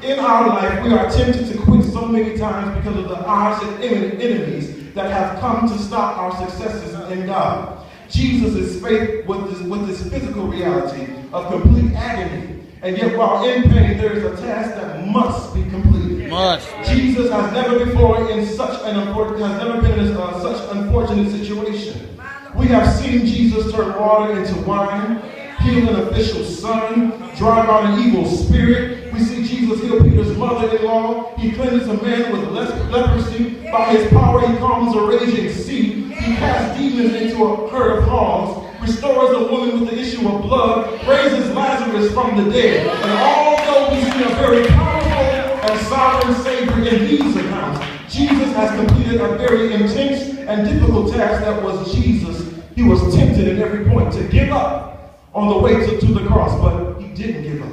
In our life, we are tempted to quit so many times because of the odds and enemies that have come to stop our successes in God. Jesus is faced with this physical reality of complete agony. And yet, while in pain, there is a task that must be completed. Jesus has never before in such an unfortunate situation. We have seen Jesus turn water into wine, heal an official's son, drive out an evil spirit. We see Jesus heal Peter's mother-in-law. He cleanses a man with leprosy. By his power, he calms a raging sea. He casts demons into a herd of hogs, restores a woman with the issue of blood, raises Lazarus from the dead. And although we see a very powerful and sovereign Savior in these accounts, Jesus has completed a very intense and difficult task that was Jesus. He was tempted at every point to give up on the way to the cross, but he didn't give up.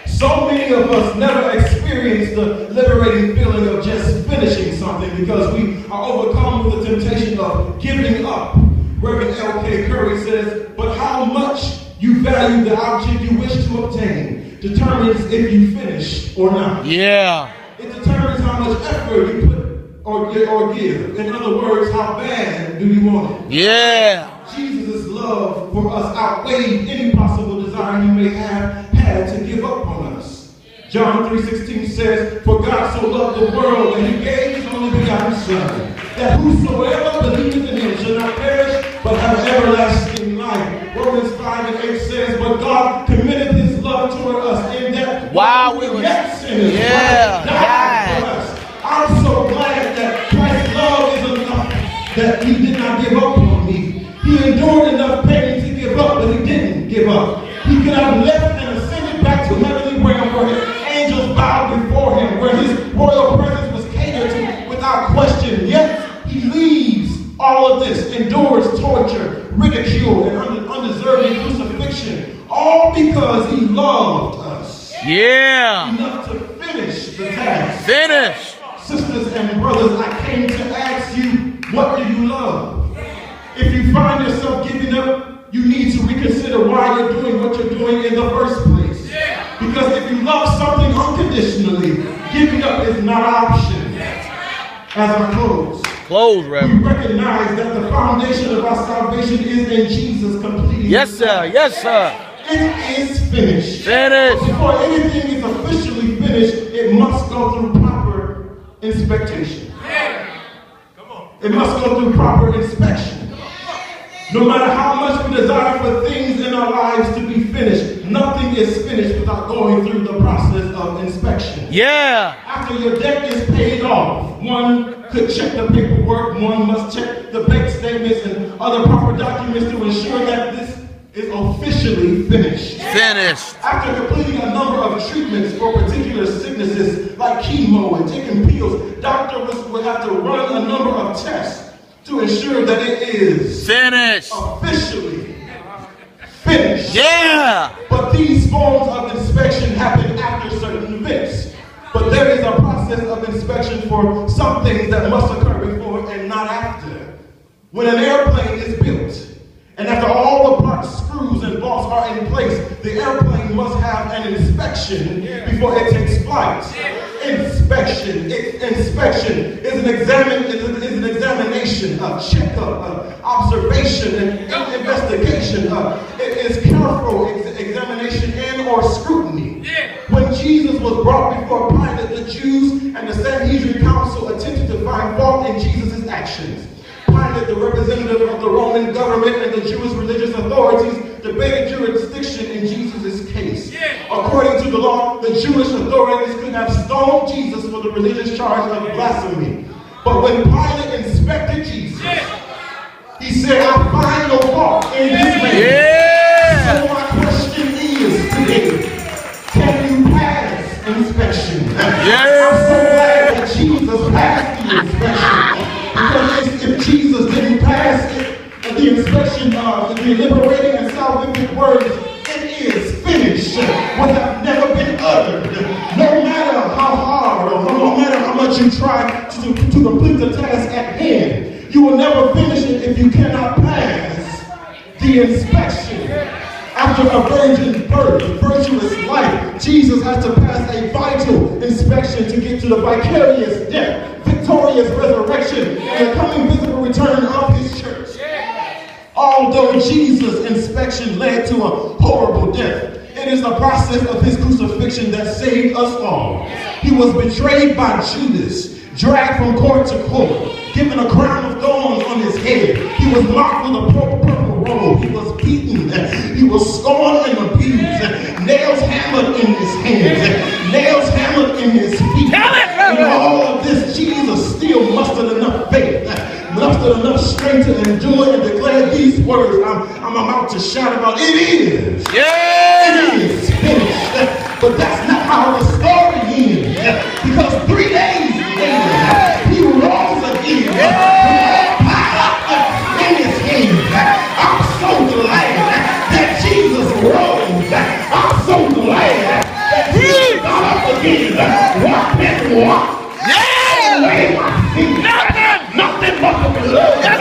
So many of us never experience the liberating feeling of just finishing something because we are overcome with the temptation of giving up. Reverend L.K. Curry says, but how much you value the object you wish to obtain determines if you finish or not. Yeah. It determines how much effort you put or give. In other words, how bad do you want it? Yeah. Jesus' love for us outweighed any possible desire he may have had to give up on us. John 3:16 says, for God so loved the world that he gave his only begotten Son, that whosoever believeth in him shall not perish, but have everlasting life. Romans 5:8 says, but God committed his love toward us in that while we were yet sinners, died for us. I'm so glad that Christ's love is enough that he did not give up on me. He endured enough pain to give up, but he didn't give up. He could have left and ascended back to heavenly realm where his angels bowed before him, where his royal presence was catered to without question. Yet he leaves all of this, endures torture, ridicule, and undeserving crucifixion, all because he loved us. Yeah. Enough to finish the task. Finish. Sisters and brothers, I came to ask you, what do you love? If you find yourself giving up, you need to reconsider why you're doing what you're doing in the first place. Because if you love something unconditionally, giving up is not an option. As I close, Reverend. we recognize that the foundation of our salvation is in Jesus completing. Yes, sir. Yes, sir. It is finished. Finished. But before anything is officially finished, it must go through proper inspection. It must go through proper inspection. No matter how much we desire for things in our lives to be finished, nothing is finished without going through the process of inspection. Yeah. After your debt is paid off, one could check the paperwork, one must check the bank statements and other proper documents to ensure that this is officially finished. Finished. After completing a number of treatments for particular sicknesses like chemo and taking pills, doctors would have to run a number of tests to ensure that it is finished. Officially finished. Yeah. But these forms of inspection happen after certain events. But there is a process of inspection for some things that must occur before and not after. When an airplane is built, and after all the parts, screws, and bolts are in place, the airplane must have an inspection before it takes flight. Inspection is an examination, a checkup, observation, and investigation. It is careful examination and or scrutiny. When Jesus was brought before Pilate, the Jews and the Sanhedrin council attempted to find fault in Jesus' actions. Pilate, the representative of the Roman government and the Jewish religious authorities, debated jurisdiction in Jesus' case. According to the law, the Jewish authorities could have stoned Jesus for the religious charge of blasphemy. But when Pilate inspected Jesus, he said, I find no fault in this man. So my question is today, can you pass inspection? I'm so glad that Jesus passed the inspection. Because if Jesus didn't pass it, the inspection of the liberating and salvific words, it is finished, would have never been uttered. No matter how hard or no matter how much you try to complete the task at hand, you will never finish it if you cannot pass the inspection. After a virgin birth, a virtuous life, Jesus has to pass a vital inspection to get to the vicarious death, victorious resurrection, and the coming physical return of his church. Although Jesus' inspection led to a horrible death, it is the process of his crucifixion that saved us all. He was betrayed by Judas, dragged from court to court, given a crown of thorns on his head. He was marked with a purple robe. He was beaten. He was scorned and abused. Nails hammered in his hands. Nails hammered in his feet. In all of this, Jesus still mustered enough faith, mustered enough strength to endure and declare these words I'm about to shout about. It is. Yeah. It is finished. But that's not how the story ends. Because 3 days later, he rose again. In his hand. I'm so glad that Jesus rose. I'm so glad that Jesus got up again. Walk and walk. Yeah. Away my feet. Nothing but the blood.